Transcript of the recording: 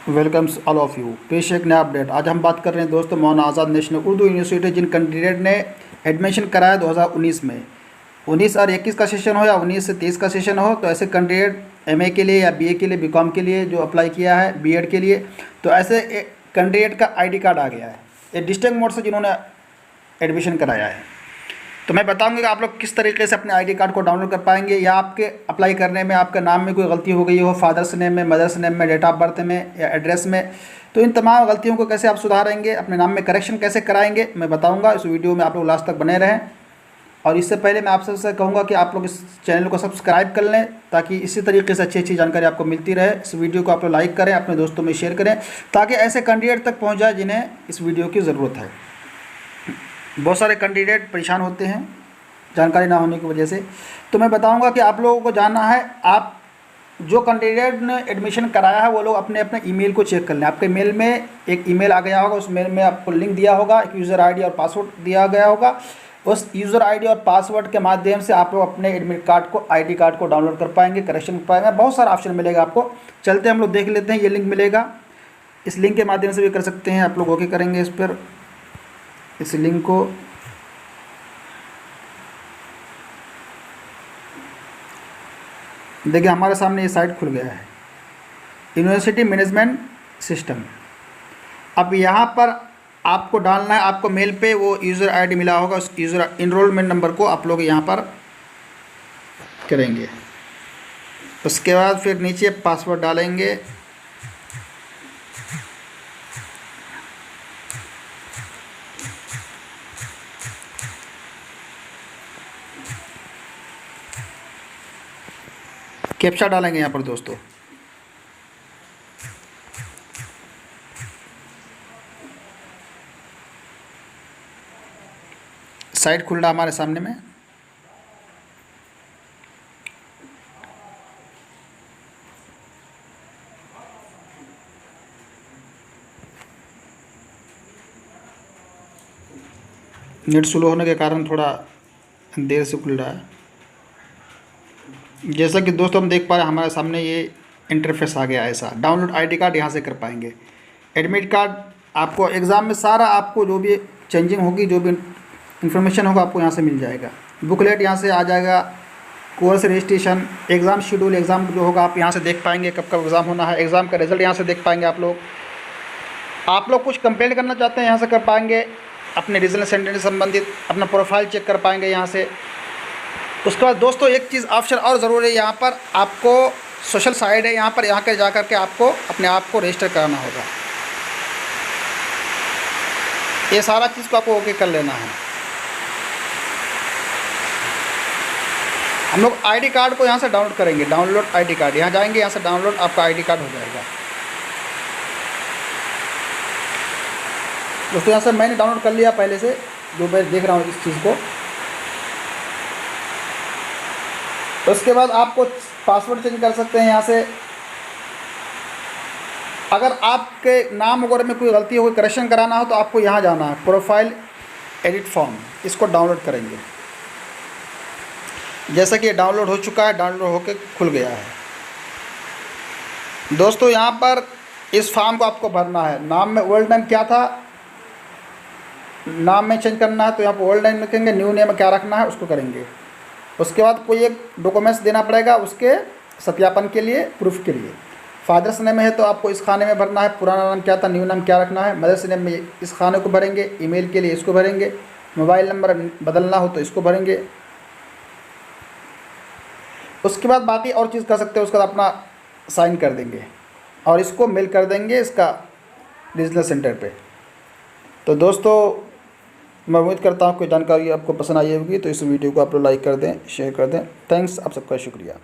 Welcomes all of you. पेश एक नया अपडेट। आज हम बात कर रहे हैं दोस्तों मौलाना आज़ाद नेशनल उर्दू यूनिवर्सिटी जिन कैंडिडेट ने एडमिशन कराया 2019 में, 19 और 21 का सेशन हो या 19 से 23 का सेशन हो, तो ऐसे कैंडिडेट एमए के लिए या बीए के लिए, बीकॉम के लिए जो अप्लाई किया है, बीएड के लिए, तो ऐसे कैंडिडेट का आईडी कार्ड आ गया है ये डिस्ट्रिक्ट मोड से जिन्होंने एडमिशन कराया है। तो मैं बताऊंगा कि आप लोग किस तरीके से अपने आईडी कार्ड को डाउनलोड कर पाएंगे, या आपके अप्लाई करने में आपके नाम में कोई गलती हो गई हो, फादर्स नेम में, मदर्स नेम में, डेट ऑफ बर्थ में या एड्रेस में, तो इन तमाम गलतियों को कैसे आप सुधारेंगे, अपने नाम में करेक्शन कैसे कराएंगे, मैं बताऊंगा। इस वीडियो में आप लोग लास्ट तक बने रहें। और इससे पहले मैं आप सबसे कहूँगा कि आप लोग इस चैनल को सब्सक्राइब कर लें ताकि इसी तरीके से अच्छी अच्छी जानकारी आपको मिलती रहे। इस वीडियो को आप लोग लाइक करें, अपने दोस्तों में शेयर करें ताकि ऐसे कैंडिडेट तक पहुँच जाए जिन्हें इस वीडियो की ज़रूरत है। बहुत सारे कैंडिडेट परेशान होते हैं जानकारी ना होने की वजह से। तो मैं बताऊंगा कि आप लोगों को जानना है, आप जो कैंडिडेट ने एडमिशन कराया है वो लोग अपने अपने ईमेल को चेक कर लें। आपके मेल में एक ईमेल आ गया होगा, उस मेल में आपको लिंक दिया होगा, एक यूज़र आईडी और पासवर्ड दिया गया होगा। उस यूज़र आईडी और पासवर्ड के माध्यम से आप लोग अपने एडमिट कार्ड को, आईडी कार्ड को डाउनलोड कर पाएंगे, करेक्शन कर पाएंगे। बहुत सारा ऑप्शन मिलेगा आपको। चलते हम लोग देख लेते हैं। ये लिंक मिलेगा, इस लिंक के माध्यम से भी कर सकते हैं आप लोग। ओके करेंगे इस पर, इस लिंक को। देखिए हमारे सामने ये साइट खुल गया है, यूनिवर्सिटी मैनेजमेंट सिस्टम। अब यहाँ पर आपको डालना है, आपको मेल पे वो यूज़र आईडी मिला होगा, उस यूज़र इनरोलमेंट नंबर को आप लोग यहाँ पर करेंगे। उसके बाद फिर नीचे पासवर्ड डालेंगे। कैप्चा डालेंगे यहाँ पर दोस्तों। साइट खुल रहा हमारे सामने में। नेट स्लो होने के कारण थोड़ा देर से खुल रहा है। जैसा कि दोस्तों हम देख पा रहे हैं हमारे सामने ये इंटरफेस आ गया। ऐसा डाउनलोड आईडी कार्ड यहाँ से कर पाएंगे। एडमिट कार्ड आपको एग्ज़ाम में सारा आपको जो भी चेंजिंग होगी, जो भी इंफॉर्मेशन होगा आपको यहाँ से मिल जाएगा। बुकलेट यहाँ से आ जाएगा, course registration, exam schedule, exam जो होगा आप यहाँ से देख पाएंगे, कब कब एग्ज़ाम होना है, एग्ज़ाम का रिजल्ट यहाँ से देख पाएंगे आप लोग। कुछ कंप्लेंट करना चाहते हैं यहाँ से कर पाएंगे, अपने रीजनल सेंटर से संबंधित अपना प्रोफाइल चेक कर पाएंगे यहाँ से। उसके बाद दोस्तों एक चीज़ ऑप्शन और ज़रूरी है, यहाँ पर आपको सोशल साइट है, यहाँ पर जा कर के आपको अपने आप को रजिस्टर कराना होगा। ये सारा चीज़ को आपको ओके कर लेना है। हम लोग आईडी कार्ड को यहाँ से डाउनलोड करेंगे। डाउनलोड आईडी कार्ड, यहाँ जाएंगे, यहाँ से डाउनलोड आपका आईडी कार्ड हो जाएगा। दोस्तों यहाँ से मैंने डाउनलोड कर लिया पहले से, जो मैं देख रहा हूँ इस चीज़ को। उसके बाद आपको पासवर्ड चेंज कर सकते हैं यहाँ से। अगर आपके नाम वगैरह में कोई गलती हो, कोई करेक्शन कराना हो, तो आपको यहाँ जाना है, प्रोफाइल एडिट फॉर्म, इसको डाउनलोड करेंगे। जैसा कि ये डाउनलोड हो चुका है, डाउनलोड होकर खुल गया है। दोस्तों यहाँ पर इस फॉर्म को आपको भरना है। नाम में ओल्ड नेम क्या था, नाम में चेंज करना है तो यहाँ पर ओल्ड नेम लिखेंगे, न्यू नेम क्या रखना है उसको करेंगे। उसके बाद कोई एक डॉक्यूमेंट्स देना पड़ेगा उसके सत्यापन के लिए, प्रूफ के लिए। फादर्स नेम है तो आपको इस खाने में भरना है, पुराना नाम क्या था, न्यू नाम क्या रखना है। मदर्स नेम में इस खाने को भरेंगे, ईमेल के लिए इसको भरेंगे, मोबाइल नंबर बदलना हो तो इसको भरेंगे। उसके बाद बाकी और चीज़ कर सकते हैं, उसका अपना साइन कर देंगे और इसको मेल कर देंगे इसका रीजनल सेंटर पे। तो दोस्तों मैं उम्मीद करता हूँ कोई जानकारी आपको पसंद आई होगी, तो इस वीडियो को आप लोग लाइक कर दें, शेयर कर दें। थैंक्स, आप सबका शुक्रिया।